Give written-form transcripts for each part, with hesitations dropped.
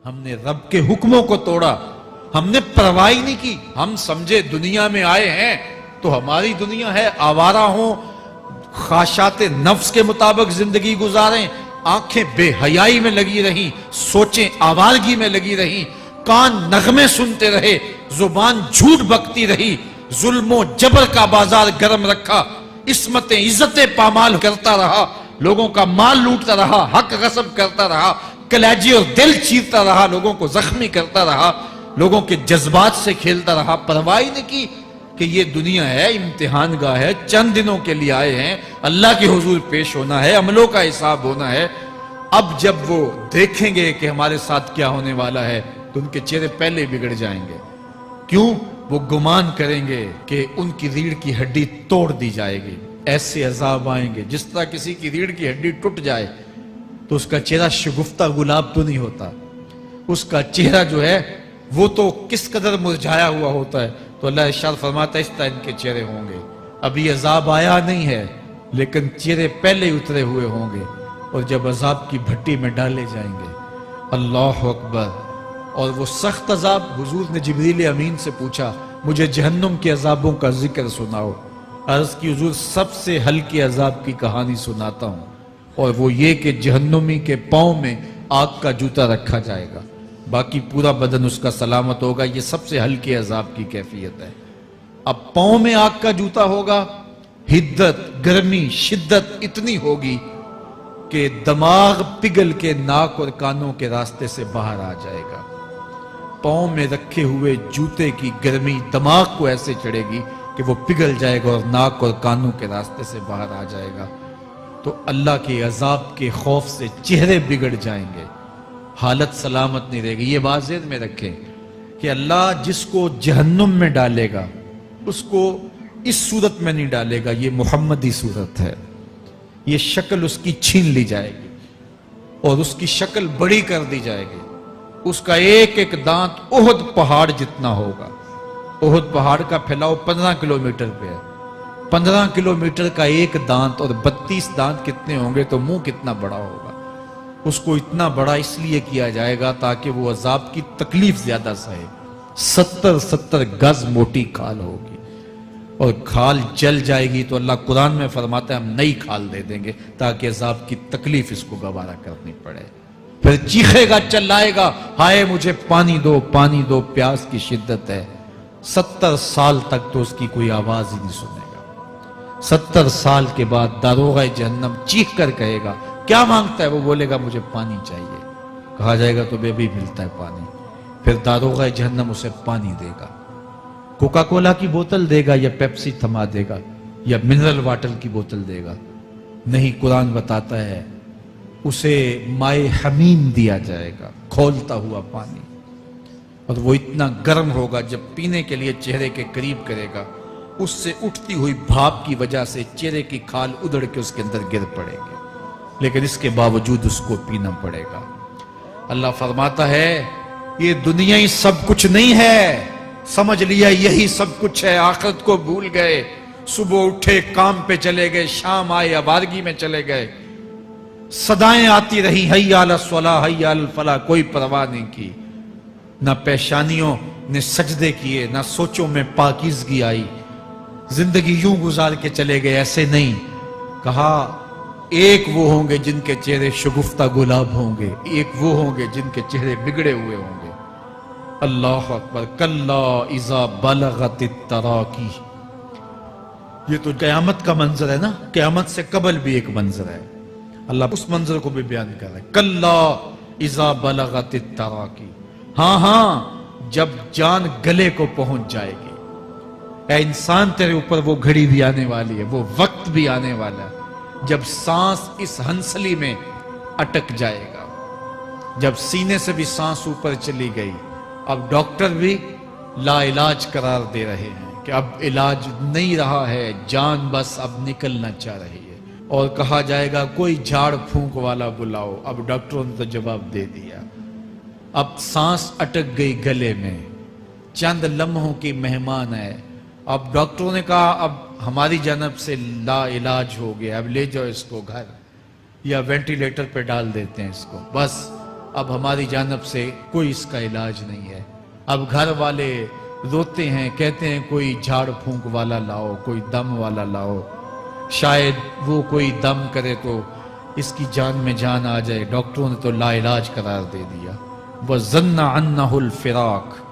ہم نے رب کے حکموں کو توڑا، ہم نے پرواہ ہی نہیں کی۔ ہم سمجھے دنیا میں آئے ہیں تو ہماری دنیا ہے، آوارہ ہوں، خواہشات نفس کے مطابق زندگی گزاریں، آنکھیں بے حیائی میں لگی رہیں، سوچیں آوارگی میں لگی رہیں، کان نغمے سنتے رہے، زبان جھوٹ بکتی رہی، ظلم و جبر کا بازار گرم رکھا، عصمتیں عزتیں پامال کرتا رہا، لوگوں کا مال لوٹتا رہا، حق غصب کرتا رہا، کلیجے اور دل چیرتا رہا، لوگوں کو زخمی کرتا رہا، لوگوں کے جذبات سے کھیلتا رہا، پرواہ نہیں کی کہ یہ دنیا ہے، امتحان گاہ ہے، چند دنوں کے لیے آئے ہیں، اللہ کے حضور پیش ہونا ہے، عملوں کا حساب ہونا ہے۔ اب جب وہ دیکھیں گے کہ ہمارے ساتھ کیا ہونے والا ہے تو ان کے چہرے پہلے بگڑ جائیں گے۔ کیوں؟ وہ گمان کریں گے کہ ان کی ریڑھ کی ہڈی توڑ دی جائے گی، ایسے عذاب آئیں گے جس طرح کسی کی ریڑھ کی ہڈی ٹوٹ جائے تو اس کا چہرہ شگفتہ گلاب تو نہیں ہوتا، اس کا چہرہ جو ہے وہ تو کس قدر مرجھایا ہوا ہوتا ہے۔ تو اللہ ارشاد فرماتا ہے اس طرح ان کے چہرے ہوں گے۔ ابھی عذاب آیا نہیں ہے لیکن چہرے پہلے ہی اترے ہوئے ہوں گے، اور جب عذاب کی بھٹی میں ڈالے جائیں گے، اللہ اکبر، اور وہ سخت عذاب، حضور نے جبریل امین سے پوچھا مجھے جہنم کے عذابوں کا ذکر سناؤ۔ عرض کی حضور سب سے ہلکے عذاب کی کہانی سناتا ہوں، اور وہ یہ کہ جہنمی کے پاؤں میں آگ کا جوتا رکھا جائے گا، باقی پورا بدن اس کا سلامت ہوگا۔ یہ سب سے ہلکے عذاب کی کیفیت ہے۔ اب پاؤں میں آگ کا جوتا ہوگا، حدت، گرمی، شدت اتنی ہوگی کہ دماغ پگھل کے ناک اور کانوں کے راستے سے باہر آ جائے گا۔ پاؤں میں رکھے ہوئے جوتے کی گرمی دماغ کو ایسے چڑھے گی کہ وہ پگھل جائے گا اور ناک اور کانوں کے راستے سے باہر آ جائے گا۔ تو اللہ کے عذاب کے خوف سے چہرے بگڑ جائیں گے، حالت سلامت نہیں رہے گی۔ یہ بات ذہن میں رکھیں کہ اللہ جس کو جہنم میں ڈالے گا اس کو اس صورت میں نہیں ڈالے گا، یہ محمدی صورت ہے، یہ شکل اس کی چھین لی جائے گی اور اس کی شکل بڑی کر دی جائے گی۔ اس کا ایک ایک دانت احد پہاڑ جتنا ہوگا۔ احد پہاڑ کا پھیلاؤ 15 کلومیٹر پہ ہے، 15 کلومیٹر کا ایک دانت، اور 32 دانت کتنے ہوں گے تو منہ کتنا بڑا ہوگا۔ اس کو اتنا بڑا اس لیے کیا جائے گا تاکہ وہ عذاب کی تکلیف زیادہ سہے۔ 70 گز موٹی کھال ہوگی، اور کھال جل جائے گی تو اللہ قرآن میں فرماتا ہے ہم نئی کھال دے دیں گے تاکہ عذاب کی تکلیف اس کو گوارا کرنی پڑے۔ پھر چیخے گا، چلائے گا، ہائے مجھے پانی دو، پانی دو، پیاس کی شدت ہے۔ 70 سال تک تو اس کی کوئی آواز ہی نہیں سنے گا۔ 70 سال کے بعد داروغہ جہنم چیخ کر کہے گا کیا مانگتا ہے؟ وہ بولے گا مجھے پانی چاہیے۔ کہا جائے گا تو بے بھی ملتا ہے پانی۔ پھر داروغہ جہنم اسے پانی دے گا، کوکا کولا کی بوتل دے گا یا پیپسی تھما دے گا یا منرل واٹر کی بوتل دے گا؟ نہیں، قرآن بتاتا ہے اسے مائے حمیم دیا جائے گا، کھولتا ہوا پانی، اور وہ اتنا گرم ہوگا جب پینے کے لیے چہرے کے قریب کرے گا اس سے اٹھتی ہوئی بھاپ کی وجہ سے چہرے کی کھال ادھڑ کے اس کے اندر گر پڑے گی، لیکن اس کے باوجود اس کو پینا پڑے گا۔ اللہ فرماتا ہے یہ دنیا ہی سب کچھ نہیں ہے، سمجھ لیا یہی سب کچھ ہے، آخرت کو بھول گئے، صبح اٹھے کام پہ چلے گئے، شام آئے آوارگی میں چلے گئے، صدائیں آتی رہی حی علی الصلاح حی علی الفلاح، کوئی پرواہ نہیں کی، نہ پیشانیوں نے سجدے کیے، نہ سوچوں میں پاکیزگی آئی، زندگی یوں گزار کے چلے گئے۔ ایسے نہیں، کہا ایک وہ ہوں گے جن کے چہرے شگفتہ گلاب ہوں گے، ایک وہ ہوں گے جن کے چہرے بگڑے ہوئے ہوں گے۔ اللہ اکبر، کلا اذا بلغت التراقی، یہ تو قیامت کا منظر ہے نا، قیامت سے قبل بھی ایک منظر ہے، اللہ اس منظر کو بھی بیان کر رہا ہے، کلا اذا بلغت التراقی، ہاں ہاں جب جان گلے کو پہنچ جائے گی۔ اے انسان تیرے اوپر وہ گھڑی بھی آنے والی ہے، وہ وقت بھی آنے والا ہے جب سانس اس ہنسلی میں اٹک جائے گا، جب سینے سے بھی سانس اوپر چلی گئی، اب ڈاکٹر بھی لا علاج قرار دے رہے ہیں کہ اب علاج نہیں رہا ہے، جان بس اب نکلنا چاہ رہی ہے، اور کہا جائے گا کوئی جھاڑ پھونک والا بلاؤ۔ اب ڈاکٹروں نے تو جواب دے دیا، اب سانس اٹک گئی گلے میں، چند لمحوں کی مہمان ہے، اب ڈاکٹروں نے کہا اب ہماری جانب سے لا علاج ہو گیا، اب لے جاؤ اس کو گھر، یا وینٹیلیٹر پہ ڈال دیتے ہیں اس کو، بس اب ہماری جانب سے کوئی اس کا علاج نہیں ہے۔ اب گھر والے روتے ہیں، کہتے ہیں کوئی جھاڑ پھونک والا لاؤ، کوئی دم والا لاؤ، شاید وہ کوئی دم کرے تو اس کی جان میں جان آ جائے۔ ڈاکٹروں نے تو لا علاج قرار دے دیا۔ وَظَنَّ عَنَّهُ الْفِرَاقِ،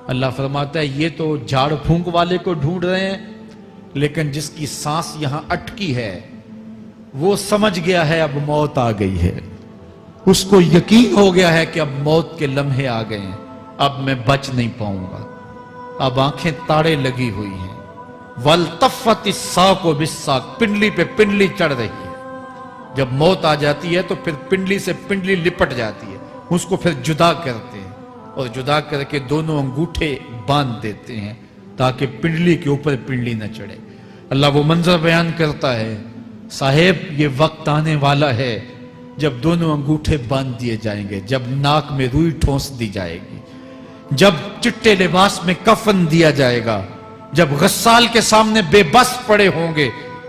اللہ فرماتا ہے یہ تو جھاڑ پھونک والے کو ڈھونڈ رہے ہیں، لیکن جس کی سانس یہاں اٹکی ہے وہ سمجھ گیا ہے اب موت آ گئی ہے، اس کو یقین ہو گیا ہے کہ اب موت کے لمحے آ گئے ہیں، اب میں بچ نہیں پاؤں گا، اب آنکھیں تاڑے لگی ہوئی ہیں۔ وَالْتَفَّتِ السَّاقُ بِالسَّاقِ، پنڈلی پہ پنڈلی چڑھ رہی ہے۔ جب موت آ جاتی ہے تو پھر پنڈلی سے پنڈلی لپٹ جاتی ہے، اس کو پھر جدا کرتے ہیں اور جدا کر کے دونوں انگوٹھے باندھ دیتے ہیں تاکہ پنڈلی کے اوپر پنڈلی نہ چڑھے۔ اللہ وہ منظر بیان کرتا ہے، صاحب یہ وقت آنے والا ہے جب دونوں انگوٹھے باندھ دیے جائیں گے، جب ناک میں روئی ٹھونس دی جائے گی، جب چٹے لباس میں کفن دیا جائے گا، جب غسال کے سامنے بے بس پڑے ہوں گے،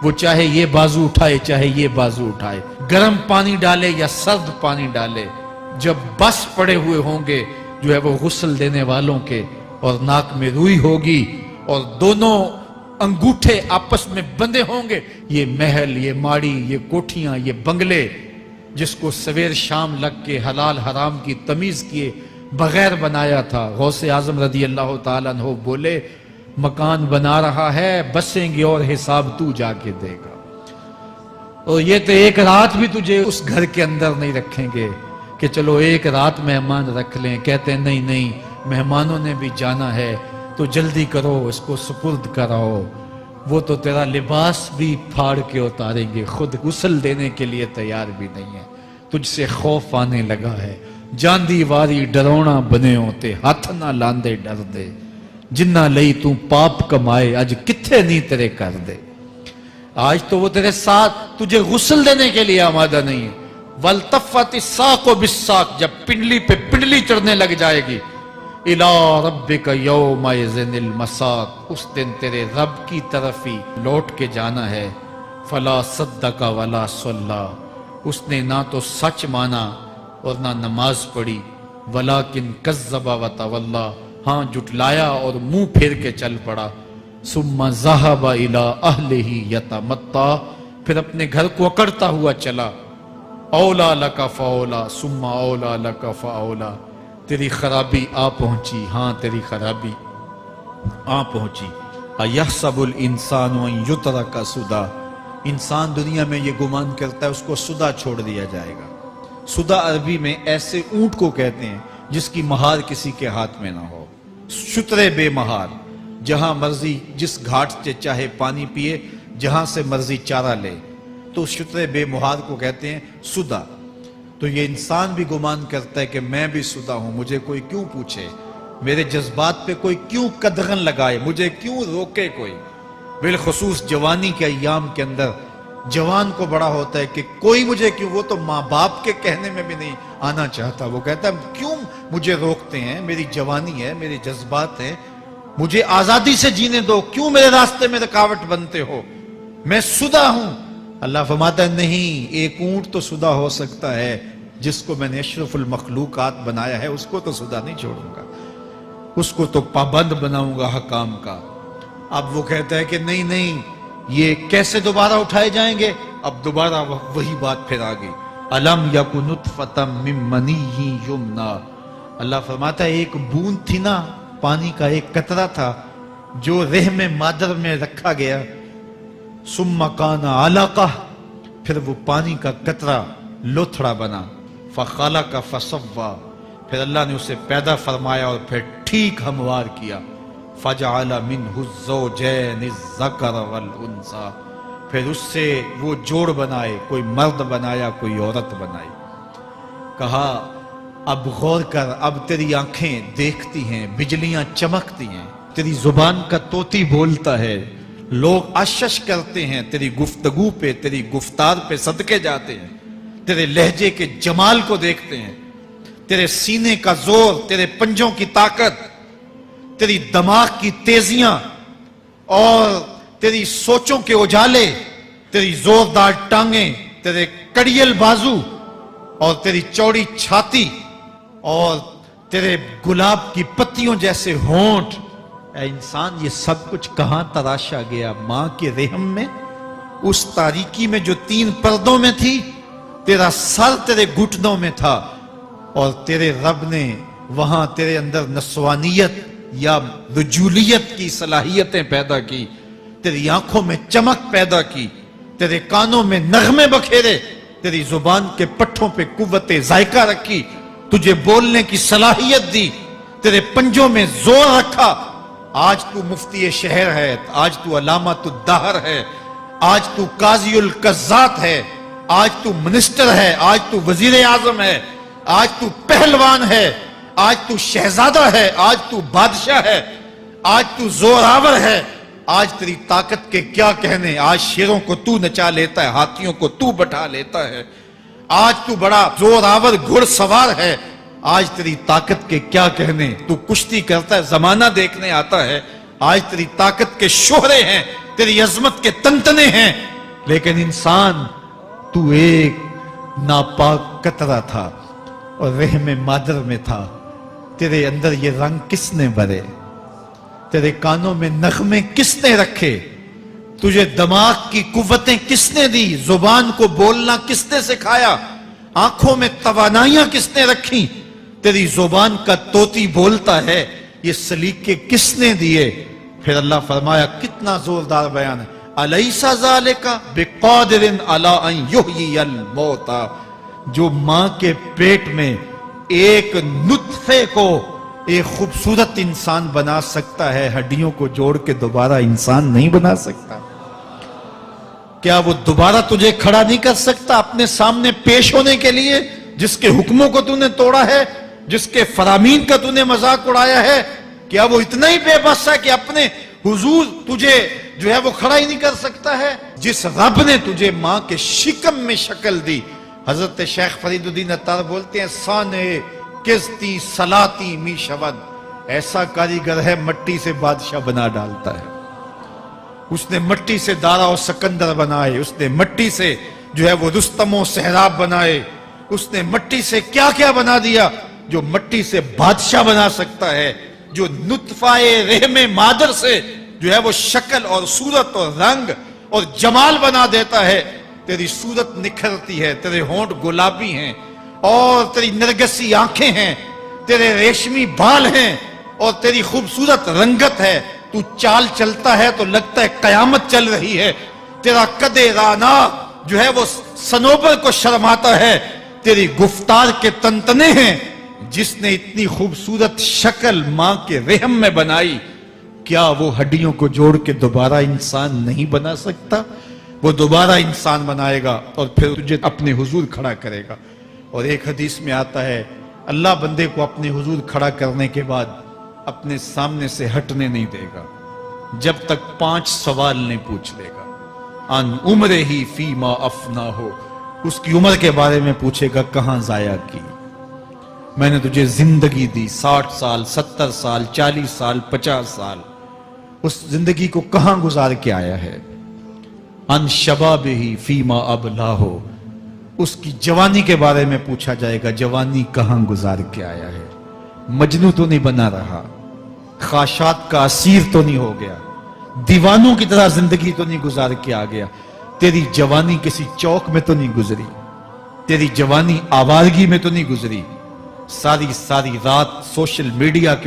وہ چاہے یہ بازو اٹھائے چاہے یہ بازو اٹھائے، گرم پانی ڈالے یا سرد پانی ڈالے، جب بس پڑے ہوئے ہوں گے جو ہے وہ غسل دینے والوں کے، اور ناک میں روئی ہوگی اور دونوں انگوٹھے آپس میں بندے ہوں گے، یہ محل، یہ ماڑی، یہ کوٹھیاں، یہ بنگلے جس کو سویر شام لگ کے حلال حرام کی تمیز کیے بغیر بنایا تھا، غوث اعظم رضی اللہ تعالیٰ عنہ بولے مکان بنا رہا ہے، بسیں گے اور حساب تو جا کے دے گا، اور یہ تو ایک رات بھی تجھے اس گھر کے اندر نہیں رکھیں گے کہ چلو ایک رات مہمان رکھ لیں۔ کہتے ہیں نہیں نہیں، مہمانوں نے بھی جانا ہے تو جلدی کرو، اس کو سپرد کراؤ، وہ تو تیرا لباس بھی پھاڑ کے اتاریں گے، خود غسل دینے کے لیے تیار بھی نہیں ہے، تجھ سے خوف آنے لگا ہے، جاندی واری ڈرونا بنے ہوتے، ہاتھ نہ لاندے ڈر دے، جنہ لئی تو پاپ کمائے اج کتھے نہیں تیرے کر دے۔ آج تو وہ تیرے ساتھ تجھے غسل دینے کے لیے آمادہ نہیں ہے۔ وَالْتَفَّتِ السَّاقُ بِالسَّاقِ، جب پنڈلی پہ پنڈلی چڑھنے لگ جائے گی، إِلَىٰ رَبِّكَ يَوْمَئِذٍ الْمَسَاقُ، اس دن تیرے رب کی طرف ہی لوٹ کے جانا ہے۔ فَلَا صَدَّقَ وَلَا صَلَّىٰ، اس نے نہ تو سچ مانا اور نہ نماز پڑھی، وَلَٰكِنْ كَذَّبَ وَتَوَلَّىٰ، ہاں جھٹلایا اور منہ پھیر کے چل پڑا۔ ثُمَّ ذَهَبَ إِلَىٰ أَهْلِهِ يَتَمَطَّىٰ، پھر اپنے گھر کو اکڑتا ہوا چلا۔ اولا لَكَ فَأَوْلَىٰ ثُمَّ أَوْلَىٰ لَكَ فَأَوْلَىٰ، تیری خرابی آ پہنچی، ہاں تیری خرابی آ پہنچی۔ اَيَحْسَبُ الْإِنسَانُ أَن يُتْرَكَ سُدًى، انسان دنیا میں یہ گمان کرتا ہے اس کو سدا چھوڑ دیا جائے گا۔ سدا عربی میں ایسے اونٹ کو کہتے ہیں جس کی مہار کسی کے ہاتھ میں نہ ہو، شترے بے مہار، جہاں مرضی جس گھاٹ سے چاہے پانی پیے، جہاں سے مرضی چارہ لے، تو شترے بے مہار کو کہتے ہیں سدا۔ تو یہ انسان بھی گمان کرتا ہے کہ میں بھی سدا ہوں، مجھے کوئی کیوں پوچھے، میرے جذبات پہ کوئی کیوں قدغن لگائے، مجھے کیوں روکے کوئی۔ بالخصوص جوانی کے ایام کے اندر جوان کو بڑا ہوتا ہے کہ کوئی مجھے کیوں، وہ تو ماں باپ کے کہنے میں بھی نہیں آنا چاہتا، وہ کہتا ہے کیوں مجھے روکتے ہیں، میری جوانی ہے، میرے جذبات ہیں، مجھے آزادی سے جینے دو، کیوں میرے راستے میں رکاوٹ بنتے ہو، میں سدا ہوں۔ اللہ فرماتا ہے نہیں، ایک اونٹ تو سدا ہو سکتا ہے، جس کو میں نے اشرف المخلوقات بنایا ہے اس کو تو سدا نہیں چھوڑوں گا، اس کو تو پابند بناؤں گا حکام کا۔ اب وہ کہتا ہے کہ نہیں نہیں، یہ کیسے دوبارہ اٹھائے جائیں گے؟ اب دوبارہ وہی بات پھر آ گئی، الم یک نطفۃ من منی یمنی، اللہ فرماتا ہے ایک بوند تھی نا، پانی کا ایک قطرہ تھا جو رحم مادر میں رکھا گیا، ثم کان علقہ، پھر وہ پانی کا قطرہ لوتھڑا بنا، فخلق فسوی، پھر اللہ نے اسے پیدا فرمایا اور پھر ٹھیک ہموار کیا، فجعل منہ الزوجین الذکر والانثی، پھر اس سے وہ جوڑ بنائے، کوئی مرد بنایا کوئی عورت بنائی۔ کہا اب غور کر، اب تیری آنکھیں دیکھتی ہیں، بجلیاں چمکتی ہیں، تیری زبان کا طوطی بولتا ہے، لوگ اشش کرتے ہیں تیری گفتگو پہ، تیری گفتار پہ صدقے جاتے ہیں، تیرے لہجے کے جمال کو دیکھتے ہیں، تیرے سینے کا زور، تیرے پنجوں کی طاقت، تیری دماغ کی تیزیاں اور تیری سوچوں کے اجالے، تیری زوردار ٹانگیں، تیرے کڑیل بازو اور تیری چوڑی چھاتی اور تیرے گلاب کی پتیوں جیسے ہونٹ، اے انسان یہ سب کچھ کہاں تراشا گیا؟ ماں کے رحم میں، اس تاریکی میں جو 3 پردوں میں تھی، تیرا سر تیرے گھٹنوں میں تھا، اور تیرے رب نے وہاں تیرے اندر نسوانیت یا رجولیت کی صلاحیتیں پیدا کی، تیری آنکھوں میں چمک پیدا کی، تیرے کانوں میں نغمے بکھیرے، تیری زبان کے پٹھوں پہ قوت ذائقہ رکھی، تجھے بولنے کی صلاحیت دی، تیرے پنجوں میں زور رکھا۔ آج تو مفتی شہر ہے، آج تو علامۃ الدہر ہے، آج تو قاضی القضات ہے، آج تو منسٹر ہے، آج تو وزیر اعظم ہے، آج تو پہلوان ہے، آج تو شہزادہ ہے، آج تو بادشاہ ہے، آج تو زوراور ہے، آج تیری طاقت کے کیا کہنے؟ آج شیروں کو تو نچا لیتا ہے، ہاتھیوں کو تو بٹھا لیتا ہے، آج تو بڑا زوراور گھڑ سوار ہے، آج تیری طاقت کے کیا کہنے؟ تو کشتی کرتا ہے، زمانہ دیکھنے آتا ہے، آج تیری طاقت کے شوہرے ہیں، تیری عظمت کے تنتنے ہیں، لیکن انسان تو ایک ناپاک قطرہ تھا اور رحم مادر میں تھا۔ تیرے اندر یہ رنگ کس نے بھرے؟ تیرے کانوں میں نغمے کس نے رکھے؟ تجھے دماغ کی قوتیں کس نے دی؟ زبان کو بولنا کس نے سکھایا؟ آنکھوں میں توانائیاں کس نے رکھی؟ تیری زبان کا طوطی بولتا ہے، یہ سلیقے کس نے دیے؟ پھر اللہ فرمایا، کتنا زوردار بیان ہے، الیس ذالک بقادر علی ان یحیی الموتى، جو ماں کے پیٹ میں ایک نطفے کو ایک خوبصورت انسان بنا سکتا ہے، ہڈیوں کو جوڑ کے دوبارہ انسان نہیں بنا سکتا؟ کیا وہ دوبارہ تجھے کھڑا نہیں کر سکتا اپنے سامنے پیش ہونے کے لیے، جس کے حکموں کو تو نے توڑا ہے، جس کے فرامین کا تو نے مذاق اڑایا ہے؟ کیا وہ اتنا ہی بے بس ہے کہ اپنے حضور تجھے جو ہے وہ کھڑا ہی نہیں کر سکتا ہے؟ جس رب نے تجھے ماں کے شکم میں شکل دی، حضرت شیخ فرید الدین عطار بولتے ہیں، سانے کستی سلاتی می شود، ایسا کاریگر ہے مٹی سے بادشاہ بنا ڈالتا ہے۔ اس نے مٹی سے دارا و سکندر بنائے، اس نے مٹی سے جو ہے وہ رستم و سہراب بنائے، اس نے مٹی سے کیا کیا بنا دیا جو مٹی سے بادشاہ بنا سکتا ہے، جو نطفہ رحم مادر سے جو ہے وہ شکل اور صورت اور رنگ اور جمال بنا دیتا ہے۔ تیری صورت نکھرتی ہے، تیرے ہونٹ گلابی ہیں، اور تیری نرگسی آنکھیں ہیں، تیرے ریشمی بال ہیں، اور تیری خوبصورت رنگت ہے، تو چال چلتا ہے تو لگتا ہے قیامت چل رہی ہے، تیرا قد رانا جو ہے وہ صنوبر کو شرماتا ہے، تیری گفتار کے تنتنے ہیں۔ جس نے اتنی خوبصورت شکل ماں کے رحم میں بنائی، کیا وہ ہڈیوں کو جوڑ کے دوبارہ انسان نہیں بنا سکتا؟ وہ دوبارہ انسان بنائے گا اور پھر تجھے اپنے حضور کھڑا کرے گا۔ اور ایک حدیث میں آتا ہے، اللہ بندے کو اپنے حضور کھڑا کرنے کے بعد اپنے سامنے سے ہٹنے نہیں دے گا جب تک 5 سوال نہیں پوچھ لے گا۔ ان عمرہ ہی فیما افنا ہو، اس کی عمر کے بارے میں پوچھے گا، کہاں ضائع کی؟ میں نے تجھے زندگی دی، 60 سال 70 سال 40 سال 50 سال، اس زندگی کو کہاں گزار کے آیا ہے؟ ان شباب ہی فیما ابلا ہو، اس کی جوانی کے بارے میں پوچھا جائے گا، جوانی کہاں گزار کے آیا ہے؟ مجنوں تو نہیں بنا رہا، خواہشات کا اسیر تو نہیں ہو گیا، دیوانوں کی طرح زندگی تو نہیں گزار کے آ گیا؟ تیری جوانی کسی چوک میں تو نہیں گزری، تیری جوانی آوارگی میں تو نہیں گزری، ساری رات سوشل میڈیا کے